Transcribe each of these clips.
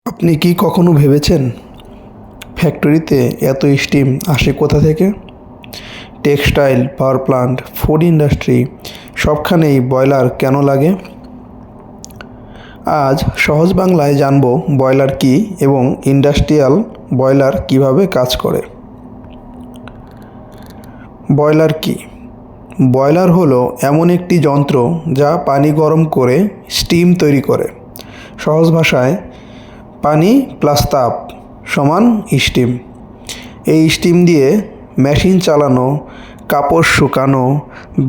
আপনি কি কখনো ভেবেছেন ফ্যাক্টরিতে এত স্টিম আসে কোথা থেকে? Textile, power plant, food industry সবখানেই বয়লার কেন লাগে? আজ সহজ বাংলায় জানব বয়লার কী এবং ইন্ডাস্ট্রিয়াল বয়লার কিভাবে কাজ করে। বয়লার কী? বয়লার হলো এমন একটি যন্ত্র যা পানি গরম করে স্টিম তৈরি করে। সহজ ভাষায় পানি প্লাস তাপ সমান স্টিম। এই স্টিম দিয়ে মেশিন চালানো, কাপড় শুকানো,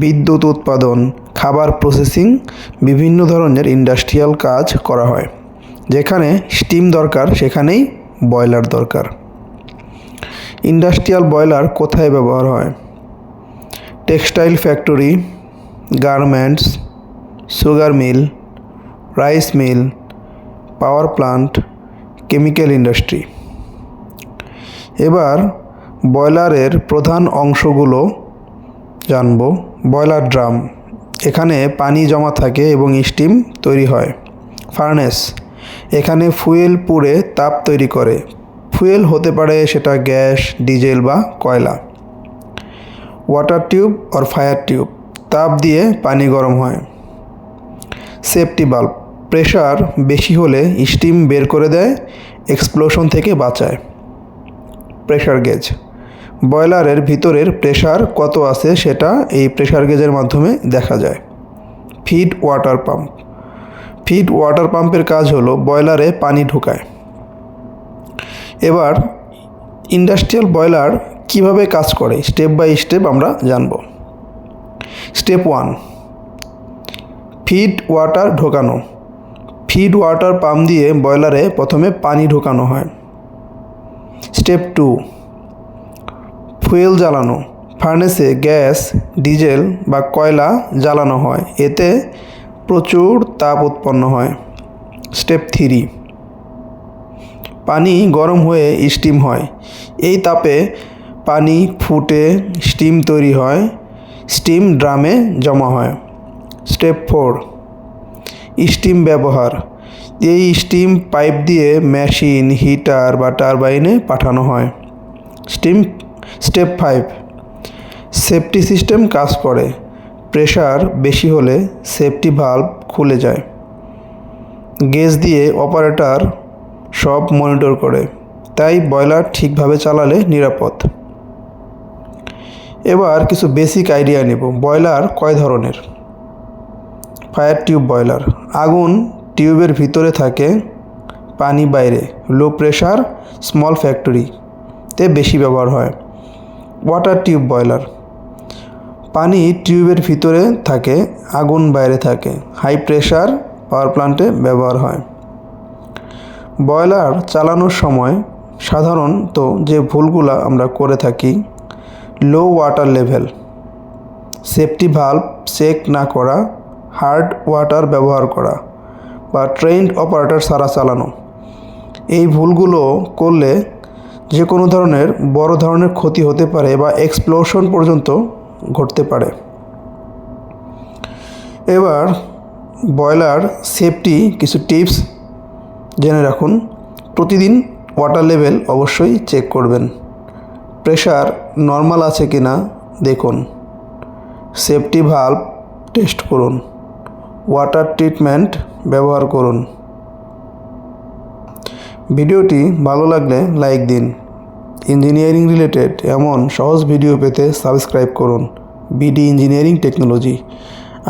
বিদ্যুৎ উৎপাদন, খাবার প্রসেসিং, বিভিন্ন ধরনের ইন্ডাস্ট্রিয়াল কাজ করা হয়। যেখানে স্টিম দরকার সেখানেই বয়লার দরকার। ইন্ডাস্ট্রিয়াল বয়লার কোথায় ব্যবহার হয়? Textile factory, garments, sugar mill, rice mill, power plant, chemical industry. এবার বয়লারের প্রধান অংশগুলো জানব। বয়লার ড্রাম, এখানে পানি জমা থাকে এবং স্টিম তৈরি হয়। ফার্নেস, এখানে ফুয়েল পুড়ে তাপ তৈরি করে। ফুয়েল হতে পারে সেটা গ্যাস, ডিজেল বা কয়লা। ওয়াটার টিউব আর ফায়ার টিউব, তাপ দিয়ে পানি গরম হয়। সেফটি বাল্ব, প্রেশার বেশি হলে স্টিম বের করে দেয়, এক্সপ্লোশন থেকে বাঁচায়। প্রেশার গেজ, বয়লারের ভিতরের প্রেশার কত আছে সেটা এই প্রেশার গেজের মাধ্যমে দেখা যায়। Feed water pump, feed water পাম্পের কাজ হলো বয়লারে পানি ঢোকায়। এবার ইন্ডাস্ট্রিয়াল বয়লার কিভাবে কাজ করে স্টেপ বাই স্টেপ আমরা জানব। স্টেপ 1, ফিড ওয়াটার ঢোকানো। ফিড ওয়াটার পাম্প দিয়ে বয়লারে প্রথমে পানি ঢোকানো হয়। স্টেপ 2, ফুয়েল জ্বালানো। ফার্নেসে গ্যাস, ডিজেল বা কয়লা জ্বালানো হয়, এতে প্রচুর তাপ উৎপন্ন হয়। স্টেপ 3, পানি গরম হয়ে স্টিম হয়। এই তাপে পানি ফুটে স্টিম তৈরি হয়, স্টিম ড্রামে জমা হয়। স্টেপ 4, স্টিম ব্যবহার। এই স্টিম পাইপ দিয়ে মেশিন, হিটার বা টারবাইনে পাঠানো হয়। স্টেপ 5, সেফটি সিস্টেম কাজ করে। প্রেশার বেশি হলে সেফটি ভালভ খুলে যায়। গেজ দিয়ে অপারেটর সব মনিটর করে, তাই বয়লার ঠিকভাবে চালালে নিরাপদ। এবার কিছু বেসিক আইডিয়া নেব। বয়লার কয় ধরনের? ফায়ার টিউব বয়লার, আগুন টিউবের ভিতরে থাকে, পানি বাইরে। লো প্রেশার স্মল ফ্যাক্টরিতে বেশি ব্যবহার হয়। ওয়াটার টিউব বয়লার, পানি টিউবের ভিতরে থাকে, আগুন বাইরে থাকে। হাই প্রেশার পাওয়ার প্ল্যান্টে ব্যবহার হয়। বয়লার চালানোর সময় সাধারণত যে ভুলগুলো আমরা করে থাকি: low water level, safety valve check না করা, হার্ড ওয়াটার ব্যবহার করা বা ট্রেন্ড অপারেটর ছাড়া চালানো। এই ভুলগুলো করলে যে কোনো ধরনের বড় ধরনের ক্ষতি হতে পারে বা এক্সপ্লোশন পর্যন্ত ঘটতে পারে। এবার বয়লার সেফটি কিছু টিপস জেনে রাখুন। প্রতিদিন ওয়াটার লেভেল অবশ্যই চেক করবেন। প্রেশার নর্মাল আছে কিনা দেখুন। সেফটি ভালভ টেস্ট করুন। ওয়াটার ট্রিটমেন্ট ব্যবহার করুন। ভিডিওটি ভালো লাগলে লাইক দিন। ইঞ্জিনিয়ারিং রিলেটেড এমন সহজ ভিডিও পেতে সাবস্ক্রাইব করুন বিডি ইঞ্জিনিয়ারিং টেকনোলজি।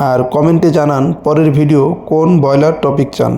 আর কমেন্টে জানান পরের ভিডিও কোন বয়লার টপিক চান।